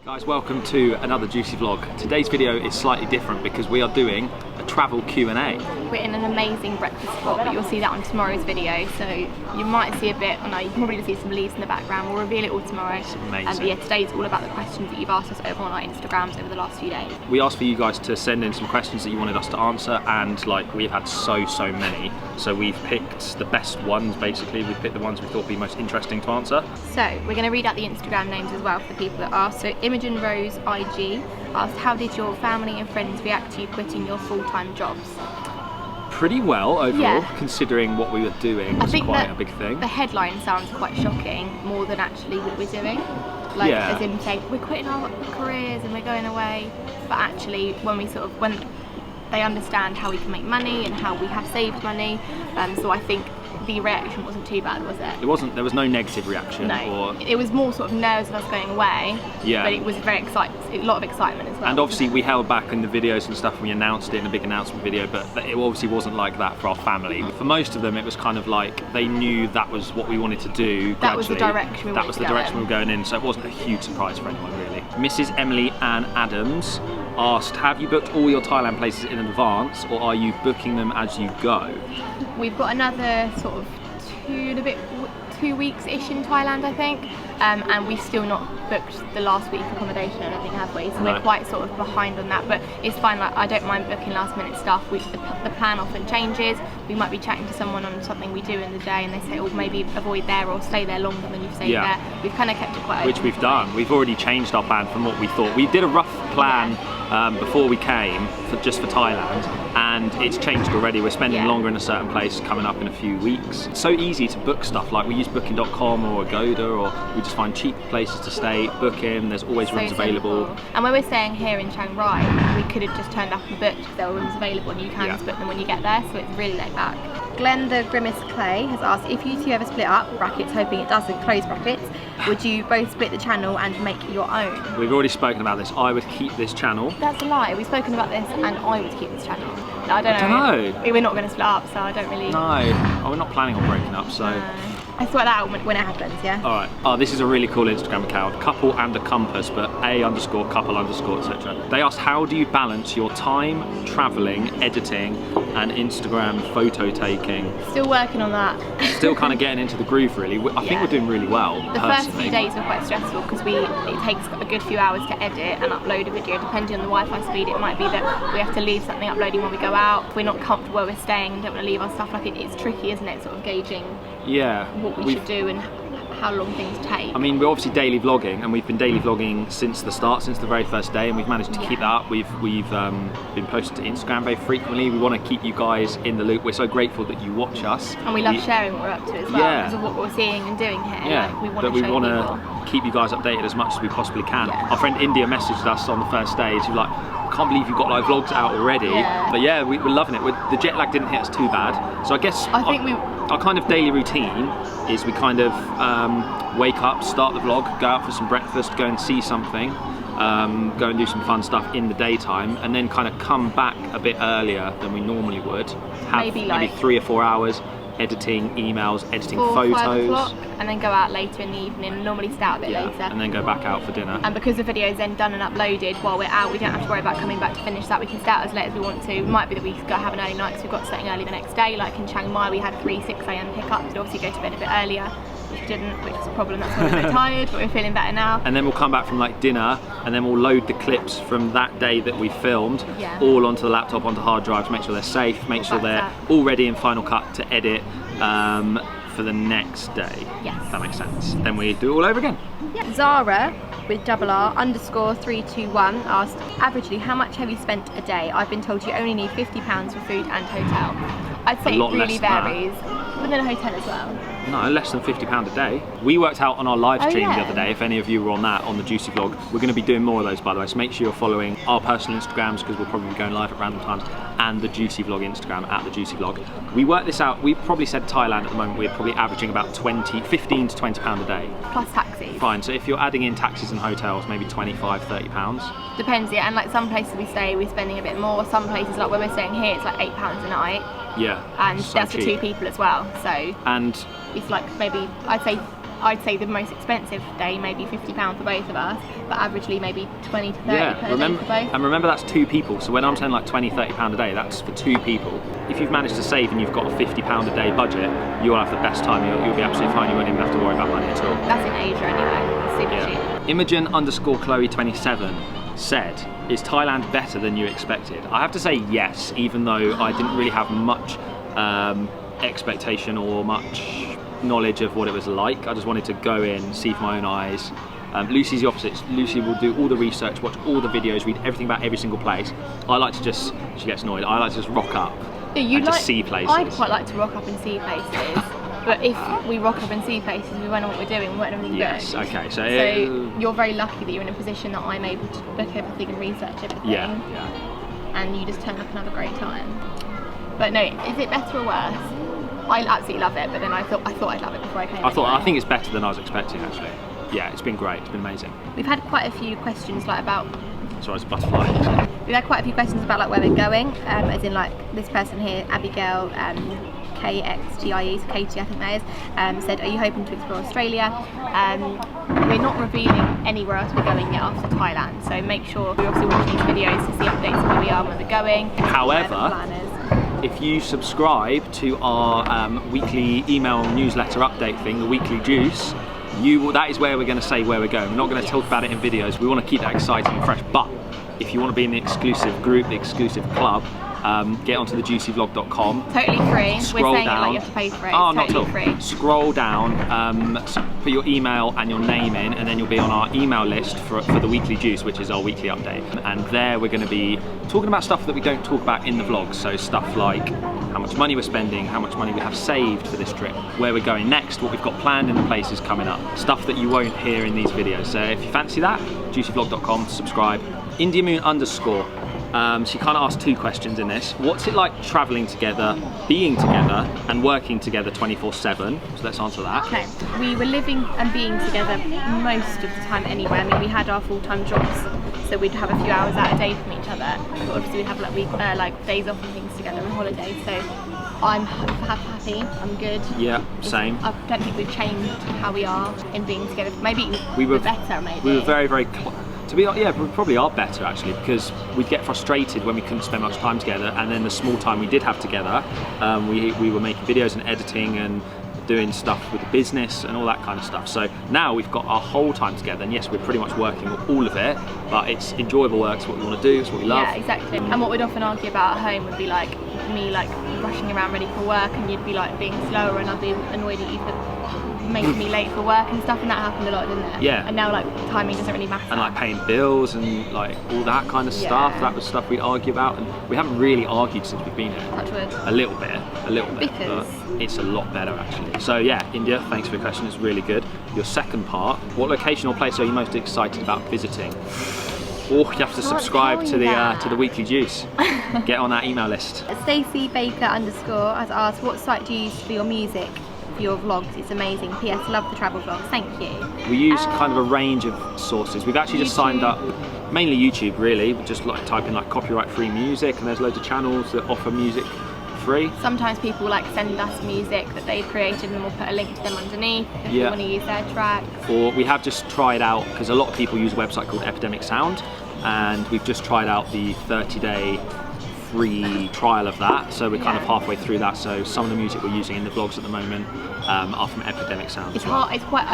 Guys, welcome to another Juicy vlog. Today's video is slightly different because we are doing a travel Q&A. We're in an amazing breakfast spot, but you'll see that on tomorrow's video, so you might see a bit, or no, you can probably see some leaves in the background. We'll reveal it all tomorrow. It's amazing. But yeah, today's all about the questions that you've asked us over on our Instagrams over the last few days. We asked for you guys to send in some questions that you wanted us to answer, and like we've had so many, so we've picked the best ones basically. We've picked the ones we thought would be most interesting to answer. So we're going to read out the Instagram names as well for the people that asked. So Imogen Rose IG asked, how did your family and friends react to you quitting your full-time jobs? Pretty well overall, considering what we were doing was quite a big thing. The headline sounds quite shocking, more than actually what we're doing. Like, as in saying, we're quitting our careers and we're going away. But actually, when they understand how we can make money and how we have saved money, so I think the reaction wasn't too bad, was it? It wasn't. There was no negative reaction. No. It was more sort of nerves of us going away. Yeah. But it was very exciting. A lot of excitement as well. And obviously we held back in the videos and stuff. We announced it in a big announcement video, but it obviously wasn't like that for our family. For most of them, it was kind of like they knew that was what we wanted to do. That was the direction we were going in. So it wasn't a huge surprise for anyone really. Mrs. Emily Ann Adams asked, have you booked all your Thailand places in advance, or are you booking them as you go? We've got another sort of 2 weeks-ish in Thailand, I think, and we've still not booked the last week accommodation, I don't think, have we? So we're quite sort of behind on that, but it's fine. Like, I don't mind booking last-minute stuff. The plan often changes. We might be chatting to someone on something we do in the day, and they say, oh, maybe avoid there or stay there longer than you've stayed there. We've kind of kept it quite open. Which we've done. We've already changed our plan from what we thought. We did a rough plan before we came, just for Thailand, and it's changed already. We're spending longer in a certain place coming up in a few weeks. It's so easy to book stuff. Like, we use booking.com or Agoda, or we just find cheap places to stay, book in, there's always rooms available. And when we're staying here in Chiang Rai, we could have just turned up and booked if there were rooms available, and you can just book them when you get there, so it's really laid back. Glenn the Grimace Clay has asked, if you two ever split up, brackets, hoping it doesn't, close brackets, would you both split the channel and make your own? We've already spoken about this. I would keep this channel. That's a lie. We've spoken about this and I would keep this channel. I don't know. We're not going to split up, so I don't really... No. We're not planning on breaking up, so... I sort that out when it happens, yeah? Alright. Oh, this is a really cool Instagram account. Couple and a compass, but A_couple_, etc. They asked, how do you balance your time, travelling, editing, and Instagram photo taking? Still working on that. Still kind of getting into the groove, really. I think we're doing really well. The first few days were quite stressful because it takes a good few hours to edit and upload a video. Depending on the Wi-Fi speed, it might be that we have to leave something uploading when we go out. If we're not comfortable where we're staying and don't want to leave our stuff, like it's tricky, isn't it? Sort of gauging what we should do and how long things take. I mean, we're obviously daily vlogging, and we've been daily vlogging since the start, since the very first day, and we've managed to keep that up. We've been posting to Instagram very frequently. We want to keep you guys in the loop. We're so grateful that you watch us. And we love sharing what we're up to as well, because of what we're seeing and doing here. Yeah, like, we want to keep you guys updated as much as we possibly can. Our friend India messaged us on the first day. She was like, I can't believe you've got like vlogs out already. But yeah, we're loving it. The jet lag didn't hit us too bad. So I guess our kind of daily routine is we kind of wake up, start the vlog, go out for some breakfast, go and see something, go and do some fun stuff in the daytime, and then kind of come back a bit earlier than we normally would. Have maybe 3 or 4 hours editing emails, editing photos. 5 o'clock, and then go out later in the evening, normally stay out a bit later. And then go back out for dinner. And because the video is then done and uploaded while we're out, we don't have to worry about coming back to finish that. We can stay out as late as we want to. It might be that we go have an early night because we've got something early the next day. Like in Chiang Mai, we had 6 AM pickups. We'd obviously go to bed a bit earlier, which we didn't, which was a problem. That's why we're a bit tired, but we're feeling better now. And then we'll come back from like dinner, and then we'll load the clips from that day that we filmed all onto the laptop, onto hard drives, make sure they're safe, make sure they're all ready in Final Cut to edit for the next day. Yes. If that makes sense. Then we do it all over again. Yeah. Zara with _R_321 asked, averagely, how much have you spent a day? I've been told you only need £50 for food and hotel. I'd say it really varies. Within a hotel as well. No, less than £50 a day. We worked out on our live stream the other day, if any of you were on that, on the Juicy vlog. We're going to be doing more of those, by the way, so make sure you're following our personal Instagrams, because we'll probably be going live at random times, and the Juicy vlog Instagram, at the Juicy vlog. We worked this out. We probably said Thailand at the moment, we're probably averaging about 15 to £20 a day. Plus taxis. Fine, so if you're adding in taxis and hotels, maybe £25, £30. Depends, yeah, and like some places we stay, we're spending a bit more. Some places, like when we're staying here, it's like £8 a night. Yeah. And that's for 2 people as well, so. And it's like maybe, I'd say I'd say the most expensive day maybe £50 for both of us, but averagely maybe 20 to 30 per day for both. And remember, that's 2 people. So when I'm saying like 20, £30 a day, that's for 2 people. If you've managed to save and you've got a £50 a day budget, you'll have the best time. You'll be absolutely fine. You won't even have to worry about money at all. That's in Asia anyway. It's super cheap. Imogen_Chloe27 said, is Thailand better than you expected? I have to say yes, even though I didn't really have much expectation or much knowledge of what it was like. I just wanted to go in, see with my own eyes. Lucy's the opposite. Lucy will do all the research, watch all the videos, read everything about every single place. I like to just, she gets annoyed, I like to just rock up and just see places. I'd quite like to rock up and see places, but if we rock up and see places, we won't know what we're doing, we won't know anything. Yes, okay. So you're very lucky that you're in a position that I'm able to book everything and research everything. Yeah. And you just turn up and have a great time. But no, is it better or worse? I absolutely love it, but then I thought I'd love it before I came. I think it's better than I was expecting, actually. Yeah, it's been great. It's been amazing. We've had quite a few questions like about. Sorry, it's a butterfly. We've had quite a few questions about like where we're going, as in like this person here, Abigail KXGIE, so Katie I think that is, said, are you hoping to explore Australia? We're not revealing anywhere else we're going yet after Thailand, so make sure you're obviously watching these videos to see updates of where we are and where we're going. However, if you subscribe to our weekly email newsletter update thing, the Weekly Juice, that is where we're going to say where we're going. We're not going to talk about it in videos. We want to keep that exciting and fresh. But if you want to be in the exclusive group, the exclusive club, get onto thejuicyvlog.com. Totally free. Scroll we're saying down. It like you have to pay for it. Oh, it's not totally at all. Free. Scroll down, put your email and your name in, and then you'll be on our email list for the Weekly Juice, which is our weekly update. And there we're going to be talking about stuff that we don't talk about in the vlogs. So stuff like how much money we're spending, how much money we have saved for this trip, where we're going next, what we've got planned in the places coming up, stuff that you won't hear in these videos. So if you fancy that, juicyvlog.com, subscribe. IndiaMoon_, she kind of asked 2 questions in this. What's it like traveling together, being together, and working together 24/7? So let's answer that. Okay, we were living and being together most of the time anyway. I mean, we had our full-time jobs, so we'd have a few hours out a day from each other. But obviously, we'd have like days off and things together and holidays. So I'm happy. I'm good. Yeah, same. I don't think we've changed how we are in being together. Maybe we were better. Maybe we were very, very close. We probably are better actually, because we'd get frustrated when we couldn't spend much time together, and then the small time we did have together, we were making videos and editing and doing stuff with the business and all that kind of stuff. So now we've got our whole time together, and yes, we're pretty much working with all of it, but it's enjoyable work. It's what we want to do, it's what we love. Yeah, exactly. And what we'd often argue about at home would be like me like rushing around ready for work, and you'd be like being slower, and I'd be annoyed at you for making me late for work and stuff, and that happened a lot, didn't it? Yeah. And now like timing doesn't really matter. And like paying bills and like all that kind of stuff, that was stuff we'd argue about, and we haven't really argued since we've been here. Touch wood. A little bit. Because but it's a lot better actually. So yeah, India, thanks for your question, it's really good. Your second part, what location or place are you most excited about visiting? Or you have to subscribe to the Weekly Juice. Get on that email list. Stacey Baker _ has asked, what site do you use for your music? For your vlogs, it's amazing. PS, love the travel vlogs, thank you. We use kind of a range of sources. We've actually just signed up, mainly YouTube really, just like type in like copyright free music, and there's loads of channels that offer music free. Sometimes people like send us music that they've created, and we'll put a link to them underneath if we want to use their tracks. Or we have just tried out, because a lot of people use a website called Epidemic Sound, and we've just tried out the 30-day free trial of that, so we're kind of halfway through that. So some of the music we're using in the vlogs at the moment are from Epidemic Sound. It's hard. It's quite.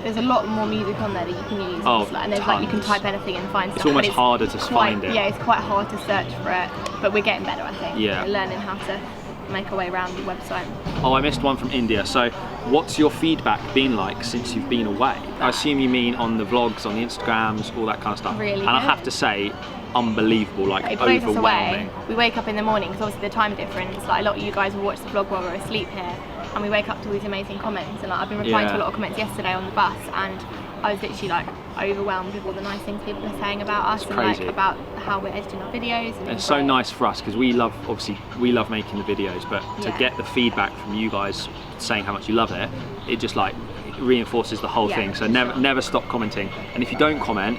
There's a lot more music on there that you can use. And there's like you can type anything and find stuff. It's almost harder to find it. Yeah, it's quite hard to search for it, but we're getting better, I think. Yeah. We're learning how to make our way around the website. Oh, I missed one from India. So what's your feedback been like since you've been away? I assume you mean on the vlogs, on the Instagrams, all that kind of stuff. Really. And I have to say, unbelievable, like it blows overwhelming. Us away. We wake up in the morning, because obviously the time difference, like a lot of you guys will watch the vlog while we're asleep here, and we wake up to these amazing comments, and like, I've been replying to a lot of comments yesterday on the bus, and I was literally like overwhelmed with all the nice things people are saying about us, and like about how we're editing our videos. And it's so nice for us, because we love making the videos, but to get the feedback from you guys saying how much you love it, it just like reinforces the whole thing. So never stop commenting, and if you don't comment,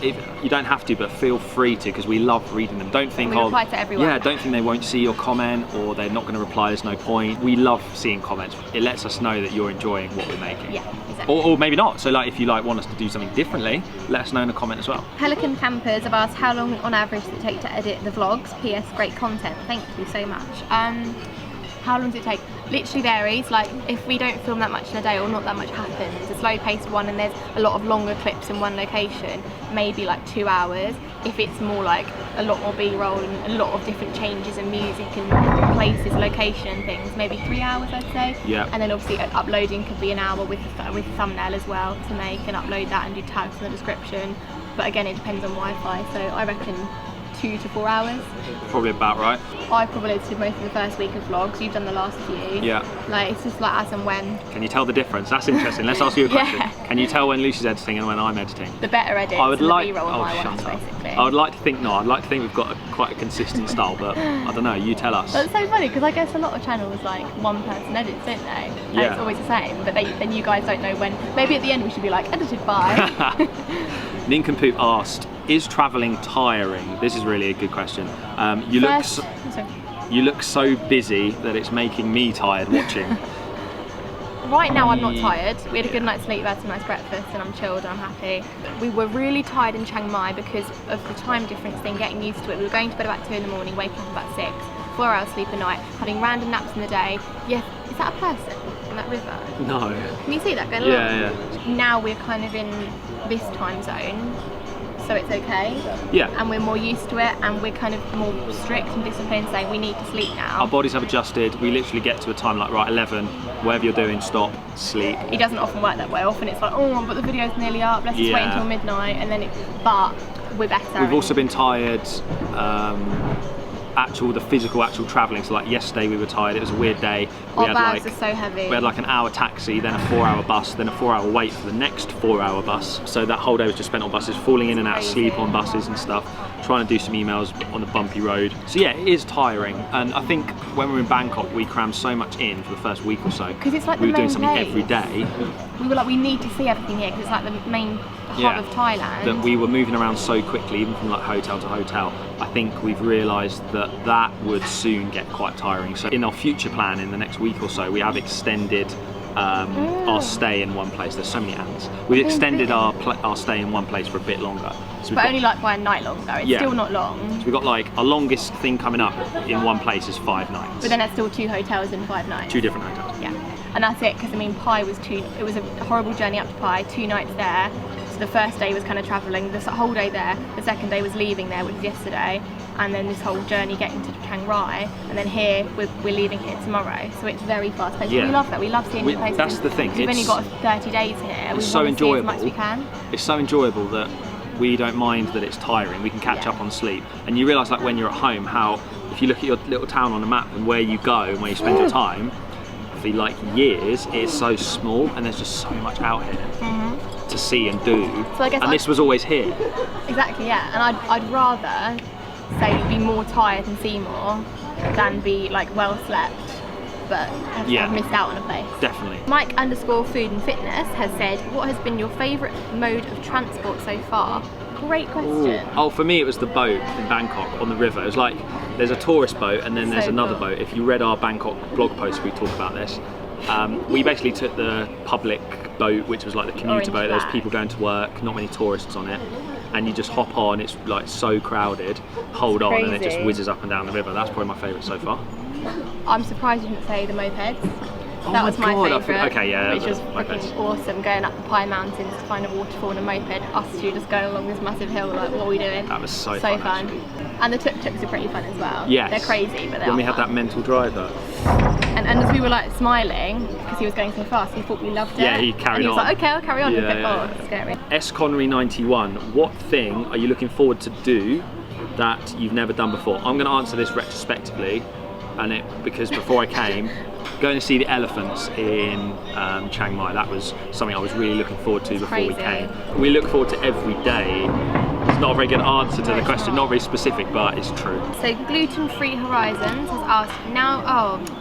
if you don't have to, but feel free to, because we love reading them. Don't think, we reply to everyone. Yeah, don't think they won't see your comment or they're not going to reply. There's no point. We love seeing comments. It lets us know that you're enjoying what we're making. Yeah, exactly. Or maybe not. So like, if you like want us to do something differently, let us know in a comment as well. Pelican Campers have asked how long on average does it take to edit the vlogs. PS, great content. Thank you so much. How long does it take? Literally varies. Like, if we don't film that much in a day or not that much happens, a slow paced one and there's a lot of longer clips in one location, maybe like 2 hours. If it's more like a lot more B-roll and a lot of different changes and music and places, location and things, maybe 3 hours I'd say. Yeah. And then obviously uploading could be an hour with thumbnail as well to make and upload that and do tags in the description. But again, it depends on Wi-Fi, so I reckon 2 to 4 hours. Probably about right. I probably did most of the first week of vlogs. You've done the last few. Yeah. Like, it's just like as and when. Can you tell the difference? That's interesting. Let's ask you a question. Yeah. Can you tell when Lucy's editing and when I'm editing? The better edits I would and like, the B-roll oh, my shut ones, up. basically. I would like to think, no, I'd like to think we've got quite a consistent style, but I don't know, you tell us. But it's so funny because I guess a lot of channels like one person edits, don't they? And Yeah. it's always the same, but then you guys don't know when. Maybe at the end we should be like, edited by. Nincompoop asked, is travelling tiring? This is really a good question. You look so busy that it's making me tired watching. Right now I'm not tired. We had a good night's sleep, we had some nice breakfast and I'm chilled and I'm happy. We were really tired in Chiang Mai because of the time difference thing, getting used to it. We were going to bed about 2 in the morning, waking up about 6, 4 hours sleep a night, having random naps in the day. Yes, is that a person in that river? No. Can you see that going along? Yeah. Now we're kind of in this time zone, so it's okay. Yeah. And we're more used to it and we're kind of more strict and disciplined, saying we need to sleep now. Our bodies have adjusted. We literally get to a time like, right, 11, whatever you're doing, stop, sleep. It doesn't often work that way. Often it's like, oh, but the video's nearly up, let's just wait until midnight, and then but we're better. We've also been tired, the physical travelling. So like yesterday we were tired, it was a weird day. Our bags are so heavy. We had like an hour taxi, then a 4-hour bus, then a 4-hour wait for the next 4-hour bus. So that whole day was just spent on buses, falling in and out of sleep on buses and stuff, trying to do some emails on a bumpy road. So yeah, it is tiring. And I think when we were in Bangkok, we crammed so much in for the first week or so. Because it's like we were doing something every day. We were like, we need to see everything here because it's like the main hub of Thailand. That we were moving around so quickly, even from like hotel to hotel. I think we've realised that that would soon get quite tiring. So in our future plan in the next week or so, we have extended our stay in one place. There's so many ants. We've extended our stay in one place for a bit longer. So but only like by a night longer. It's still not long. So we've got like our longest thing coming up in one place is 5 nights. But then that's still 2 hotels in 5 nights. 2 different hotels. Yeah. And that's it, because I mean Pai was it was a horrible journey up to Pai, 2 nights there. So the first day was kind of travelling, the whole day there, the second day was leaving there, which was yesterday, and then this whole journey getting to Chiang Rai, and then here, we're leaving here tomorrow, so it's very fast paced. Yeah. We love that, we love seeing new places. That's the thing. We've only got 30 days here, we so want to see enjoyable. as much as we can. It's so enjoyable that we don't mind that it's tiring, we can catch up on sleep. And you realise like when you're at home how, if you look at your little town on a map and where you go and where you spend your time, for like years, it's so small and there's just so much out here to see and do. So I guess this was always here. Exactly, yeah. And I'd rather say be more tired and see more than be like well slept but have missed out on a place. Definitely. Mike_food and fitness has said, what has been your favourite mode of transport so far? Great question. Ooh. Oh, for me it was the boat in Bangkok on the river. It was like, there's a tourist boat and then there's another boat. If you read our Bangkok blog post, we talk about this. We basically took the public boat, which was like the commuter boat. There's people going to work, not many tourists on it. And you just hop on, it's like so crowded, hold on, and it just whizzes up and down the river. That's probably my favourite so far. I'm surprised you didn't say the mopeds. Oh that was my favourite, okay, yeah, which was freaking awesome, going up the Pai Mountains to find a waterfall on a moped, us two just going along this massive hill, like what are we doing? That was so fun. Actually. And the tuk-tuks are pretty fun as well. Yes. They're crazy, but they're when we had that mental driver. And as we were like smiling, because he was going so fast, he thought we loved it. Yeah, he carried on. And he was like, okay, I'll carry on. Yeah, scary. Connery91, what thing are you looking forward to do that you've never done before? I'm going to answer this retrospectively, because before I came, going to see the elephants in Chiang Mai, that was something I was really looking forward to before we came. We look forward to every day. It's not a very good answer to the question, not very specific, but it's true. So Gluten Free Horizons has asked,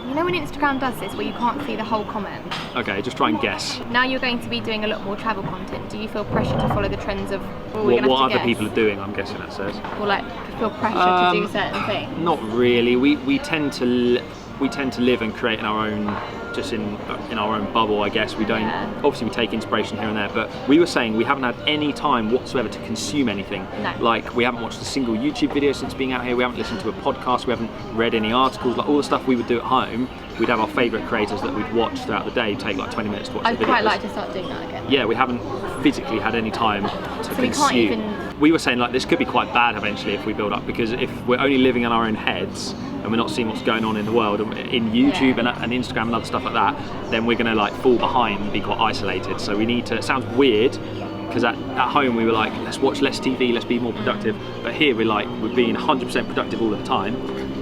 You know when Instagram does this, where you can't see the whole comment? Okay, just try and guess. Now you're going to be doing a lot more travel content. Do you feel pressure to follow the trends of what other people are doing? I'm guessing that says. Or like feel pressure to do certain things? Not really. We tend to live and create in our own, just in our own bubble, I guess. We don't, obviously we take inspiration here and there, but we were saying we haven't had any time whatsoever to consume anything. No. Like, we haven't watched a single YouTube video since being out here, we haven't listened to a podcast, we haven't read any articles, like all the stuff we would do at home. We'd have our favourite creators that we'd watch throughout the day, take like 20 minutes to watch the videos. I'd quite like to start doing that again. Yeah, we haven't physically had any time to consume. We can't even... We were saying like this could be quite bad eventually if we build up, because if we're only living in our own heads and we're not seeing what's going on in the world, in YouTube and Instagram and other stuff like that, then we're going to like fall behind and be quite isolated. So we need to, it sounds weird, because at home we were like, let's watch less TV, let's be more productive. But here we're being 100% productive all the time.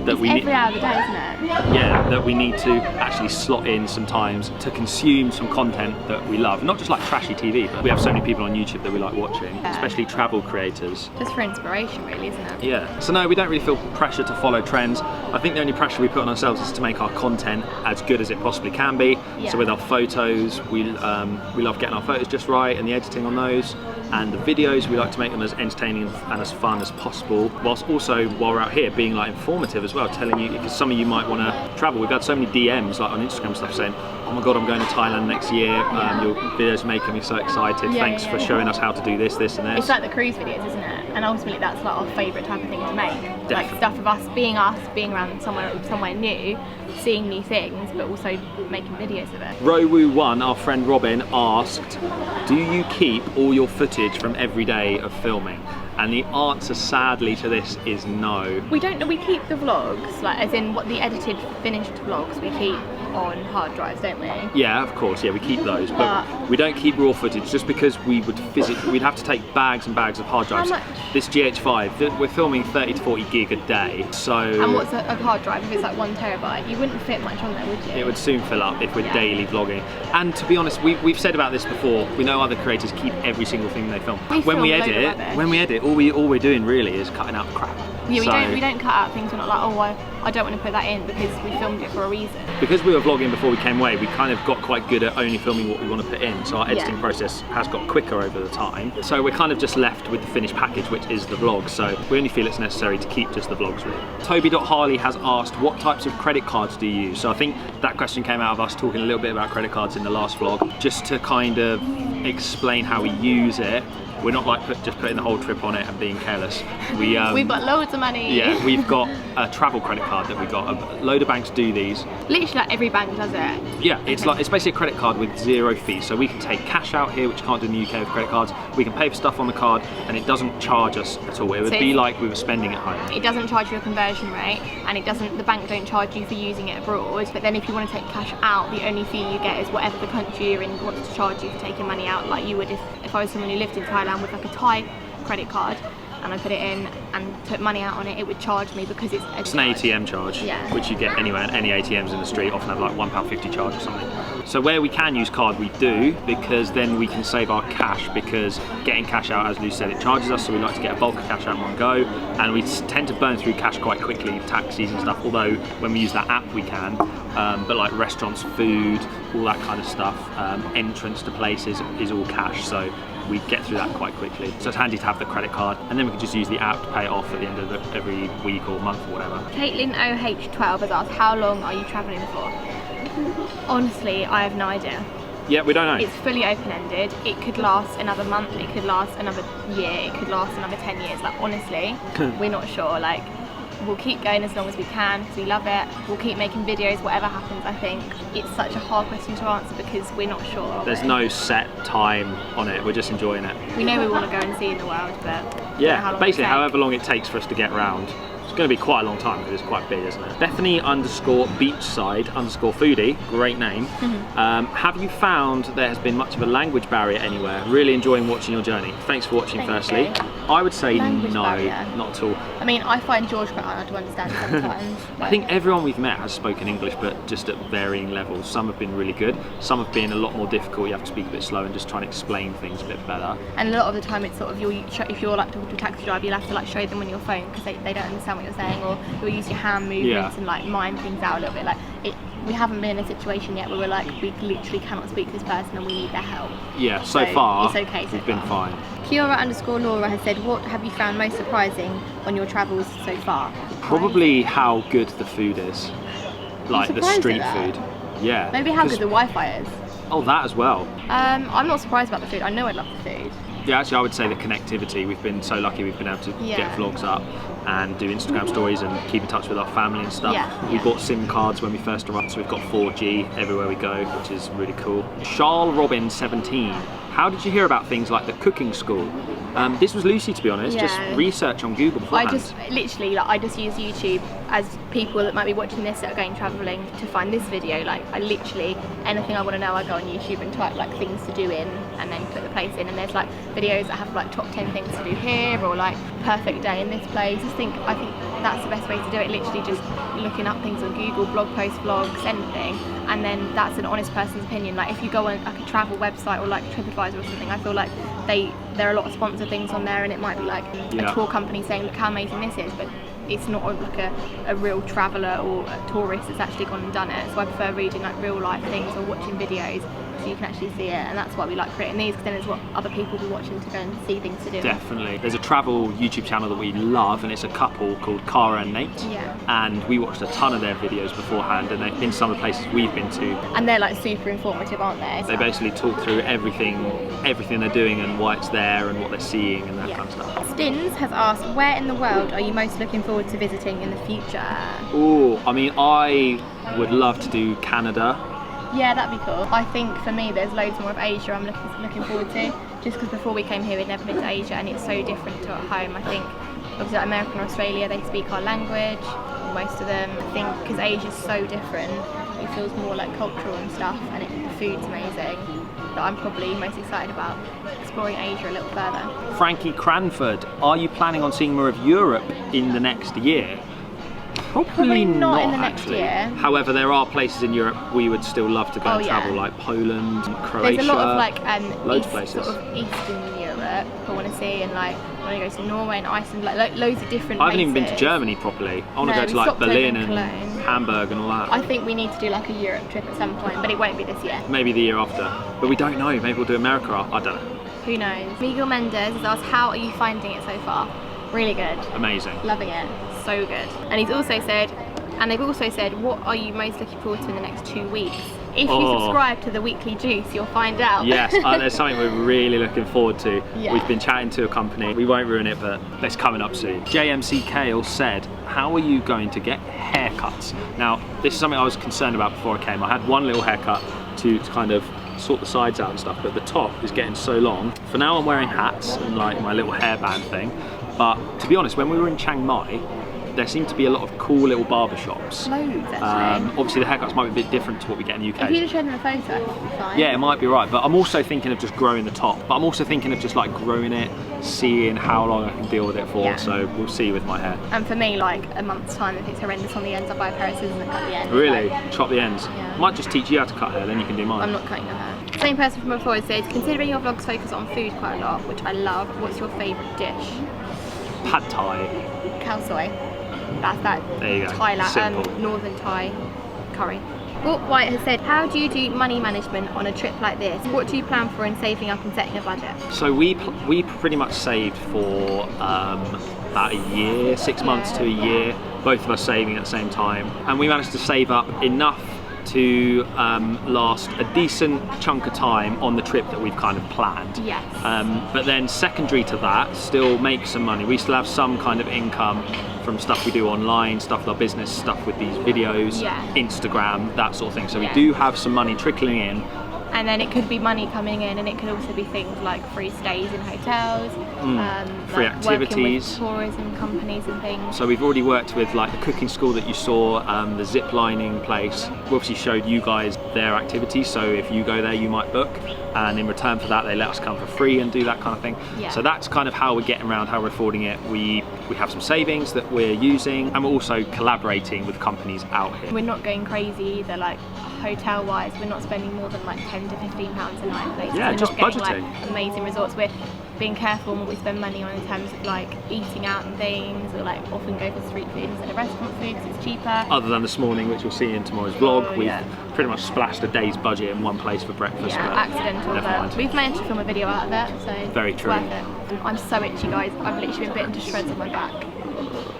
That we every hour of the day, isn't it? Yeah, that we need to actually slot in some times to consume some content that we love. Not just like trashy TV, but we have so many people on YouTube that we like watching, especially travel creators. Just for inspiration really, isn't it? Yeah. So no, we don't really feel pressure to follow trends. I think the only pressure we put on ourselves is to make our content as good as it possibly can be. Yeah. So with our photos, we love getting our photos just right and the editing on those. And the videos, we like to make them as entertaining and as fun as possible, whilst also, while we're out here, being like informative as well, telling you, because some of you might want to travel. We've had so many DMs like on Instagram and stuff saying, oh my god, I'm going to Thailand next year, your videos are making me so excited, thanks for showing us how to do this and this. It's like the cruise videos, isn't it? And ultimately that's like our favourite type of thing to make. Definitely. Like stuff of us being around somewhere new, seeing new things, but also making videos of it. Rowu1, our friend Robin, asked, do you keep all your footage from every day of filming? And the answer, sadly, to this is no. We don't. We keep the vlogs, like as in what the edited, finished vlogs, we keep on hard drives, don't we? Yeah, of course. Yeah, we keep those, but we don't keep raw footage just because we'd have to take bags and bags of hard drives. How much? This GH5, we're filming 30 to 40 gig a day, so. And what's a hard drive? If it's like 1 terabyte, you wouldn't fit much on there, would you? It would soon fill up if we're daily vlogging. And to be honest, we've said about this before. We know other creators keep every single thing they film. When we edit, all we're doing really is cutting out crap. Yeah, we don't cut out things. We're not like, oh, I don't want to put that in because we filmed it for a reason. Because we were vlogging before we came away, we kind of got quite good at only filming what we want to put in. So our editing process has got quicker over the time. So we're kind of just left with the finished package, which is the vlog. So we only feel it's necessary to keep just the vlogs really. Toby.Harley has asked, what types of credit cards do you use? So I think that question came out of us talking a little bit about credit cards in the last vlog, just to kind of explain how we use it. We're not like just putting the whole trip on it and being careless. We've got loads of money. Yeah, we've got a travel credit card that we got. A load of banks do these. Literally like every bank does it. Yeah, it's basically a credit card with 0 fees. So we can take cash out here, which you can't do in the UK with credit cards. We can pay for stuff on the card and it doesn't charge us at all. It would be like we were spending at home. It doesn't charge you a conversion rate, and the bank don't charge you for using it abroad. But then if you want to take cash out, the only fee you get is whatever the country you're in wants to charge you for taking money out, like you would if I was someone who lived in Thailand with like a Thai credit card and I put it in and took money out on it, it would charge me because it's an ATM charge, which you get anywhere. Any ATMs in the street often have like £1.50 charge or something. So where we can use card, we do, because then we can save our cash, because getting cash out, as Lou said, it charges us, so we like to get a bulk of cash out in one go, and we tend to burn through cash quite quickly, taxis and stuff, although when we use that app we can, but like restaurants, food, all that kind of stuff, entrance to places is all cash, so we get through that quite quickly. So it's handy to have the credit card, and then we can just use the app to pay it off at the end of every week or month or whatever. Caitlin OH12 has asked, how long are you travelling for? Honestly, I have no idea. Yeah, we don't know. It's fully open-ended. It could last another month, it could last another year, it could last another 10 years. Like, honestly, we're not sure. Like, we'll keep going as long as we can because we love it. We'll keep making videos, whatever happens. I think it's such a hard question to answer because we're not sure. There's no set time on it. We're just enjoying it. We know we want to go and see in the world, but yeah, basically however long it takes for us to get round. It's going to be quite a long time because it's quite big, isn't it? Bethany_beachside_foodie, great name. Have you found there has been much of a language barrier anywhere? Really enjoying watching your journey. Thanks for watching. Firstly, I would say language barrier. Not at all. I mean, I find George quite hard to understand sometimes. I think everyone we've met has spoken English, but just at varying levels. Some have been really good, some have been a lot more difficult. You have to speak a bit slow and just try and explain things a bit better. And a lot of the time it's sort of, if you're like talking to a taxi driver, you'll have to like show them on your phone because they don't understand what you're saying, or you'll use your hand movements and like mime things out a little bit. Like we haven't been in a situation yet where we're like, we literally cannot speak to this person and we need their help. Yeah, so far it's okay. We've been fine. Kiora_Laura has said, what have you found most surprising on your travels so far? Probably how good the food is, like the street food. Yeah. Maybe how good the Wi-Fi is. Oh, that as well. I'm not surprised about the food. I know I love the food. Yeah, actually I would say the connectivity. We've been so lucky we've been able to get vlogs up and do Instagram stories and keep in touch with our family and stuff. We bought SIM cards when we first arrived, so we've got 4G everywhere we go, which is really cool. Charles Robin 17. How did you hear about things like the cooking school? This was Lucy, to be honest, just research on Google beforehand. I just use YouTube as people that might be watching this that are going travelling to find this video. Like I literally, anything I want to know, I go on YouTube and type like things to do in and then put the place in, and there's like videos that have like top 10 things to do here, or like perfect day in this place. I think that's the best way to do it, literally just looking up things on Google, blog posts, vlogs, anything, and then that's an honest person's opinion. Like if you go on like a travel website or like TripAdvisor or something, I feel like there are a lot of sponsored things on there, and it might be like a tour company saying look how amazing this is, but it's not like a real traveller or a tourist that's actually gone and done it. So I prefer reading like real life things or watching videos so you can actually see it, and that's why we like creating these, because then it's what other people will be watching to go and see things to do. Definitely. There's a travel YouTube channel that we love, and it's a couple called Cara and Nate. Yeah. And we watched a ton of their videos beforehand, and they've been some of the places we've been to. And they're like super informative, aren't they? They basically talk through everything they're doing and why it's there and what they're seeing and that kind of stuff. Stins has asked, where in the world are you most looking forward to visiting in the future? Oh, I mean, I would love to do Canada. Yeah, that'd be cool. I think for me there's loads more of Asia I'm looking forward to, just because before we came here we'd never been to Asia and it's so different to at home. I think obviously like America and Australia, they speak our language, most of them. I think because Asia's so different, it feels more like cultural and stuff, and the food's amazing. But I'm probably most excited about exploring Asia a little further. Frankie Cranford, are you planning on seeing more of Europe in the next year? Probably not in the next year. However, there are places in Europe we would still love to go and travel, like Poland, Croatia. There's a lot of like loads of places. Sort of Eastern Europe I want to see, and like I want to go to Norway and Iceland, like loads of different places. I haven't even been to Germany properly. I want to go to like Berlin and Hamburg and all that. I think we need to do like a Europe trip at some point, but it won't be this year. Maybe the year after, but we don't know. Maybe we'll do America. I don't know. Who knows? Miguel Mendez has asked, how are you finding it so far? Really good. Amazing. Loving it. So good. And they've also said, what are you most looking forward to in the next 2 weeks? If you subscribe to the Weekly Juice, you'll find out. Yes, there's something we're really looking forward to. Yeah. We've been chatting to a company, we won't ruin it, but it's coming up soon. JMC Kale said, how are you going to get haircuts? Now, this is something I was concerned about before I came. I had one little haircut to kind of sort the sides out and stuff, but the top is getting so long. For now I'm wearing hats and like my little hairband thing, but to be honest, when we were in Chiang Mai, there seem to be a lot of cool little barber shops. Loads, actually. Obviously the haircuts might be a bit different to what we get in the UK. If you just showed them a photo, it would be fine. Yeah, it might be right, but I'm also thinking of just growing the top. But I'm also thinking of just like growing it, seeing how long I can deal with it for, so we'll see with my hair. And for me, like a month's time, if it's horrendous on the ends, I'll buy a pair of scissors and cut the ends. Really? Chop the ends? Yeah. Might just teach you how to cut hair, then you can do mine. I'm not cutting your hair. Same person from before said, considering your vlogs focus on food quite a lot, which I love, what's your favourite dish? Pad Thai. Khao soi. That's that. There you go. Thailand, northern Thai curry. Book White has said, how do you do money management on a trip like this? What do you plan for in saving up and setting a budget? So we pretty much saved for about a year, 6 months to a year, both of us saving at the same time, and we managed to save up enough to last a decent chunk of time on the trip that we've kind of planned. Yes. But then secondary to that, still make some money. We still have some kind of income from stuff we do online, stuff with our business, stuff with these videos, Instagram, that sort of thing. So we do have some money trickling in. And then it could be money coming in, and it could also be things like free stays in hotels, free like activities, working with tourism companies and things. So we've already worked with like the cooking school that you saw, the zip lining place. We obviously showed you guys their activities, so if you go there you might book, and in return for that they let us come for free and do that kind of thing. Yeah. So that's kind of how we're getting around, how we're affording it. We have some savings that we're using, and we're also collaborating with companies out here. We're not going crazy either, like hotel wise, we're not spending more than like £10 to £15 a night in places. Yeah, we're just not getting, budgeting. Like, amazing resorts. We're being careful on what we spend money on in terms of like eating out and things, or like often go for street food instead of restaurant food because it's cheaper. Other than this morning, which you'll see in tomorrow's vlog, we've pretty much splashed a day's budget in one place for breakfast. Yeah, accidental, but we've managed to film a video out of it, so very true. It's worth it. I'm so itchy, guys. I've literally been bitten to shreds on my back.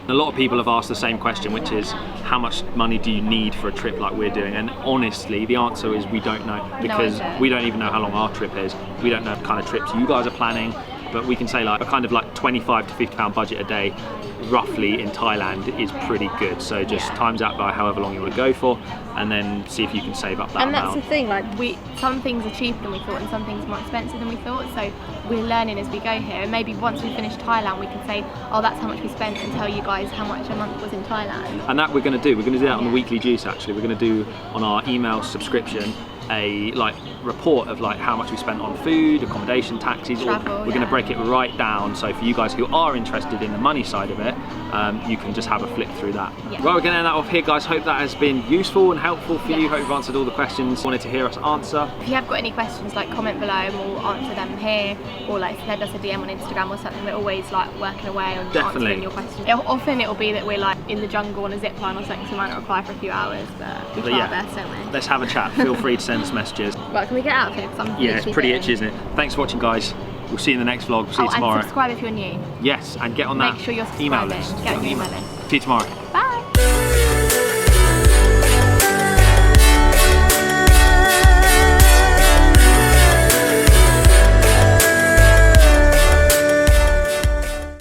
A lot of people have asked the same question, which is how much money do you need for a trip like we're doing? And honestly, the answer is we don't know, because we don't even know how long our trip is. We don't know the kind of trips you guys are planning, but we can say like a kind of like 25 to 50 pound budget a day roughly in Thailand is pretty good. So just times that by however long you want to go for, and then see if you can save up that amount. And that's the thing, like some things are cheaper than we thought and some things are more expensive than we thought, so we're learning as we go here, and maybe once we finish Thailand we can say, oh, that's how much we spent, and tell you guys how much a month was in Thailand. And that we're going to do that on the weekly juice. Actually, we're going to do on our email subscription a like report of like how much we spent on food, accommodation, taxis. Travel, we're going to break it right down, so for you guys who are interested in the money side of it, you can just have a flick through that. Right, we're going to end that off here, guys. Hope that has been useful and helpful for you. Hope you've answered all the questions wanted to hear us answer. If you have got any questions, like comment below and we'll answer them here, or like send us a DM on Instagram or something. We're always like working away on answering your questions. Often it'll be that we're like in the jungle on a zip line or something, so we might not reply for a few hours, but we try our best, don't we? Let's have a chat. Feel free to send us messages. Right, can we get out of here? Yeah, it's pretty itchy, isn't it? Thanks for watching, guys. We'll see you in the next vlog. See you tomorrow. And subscribe if you're new. Yes, and get on that Make sure you're email subscribing. list. Get on your email list. See you tomorrow. Bye.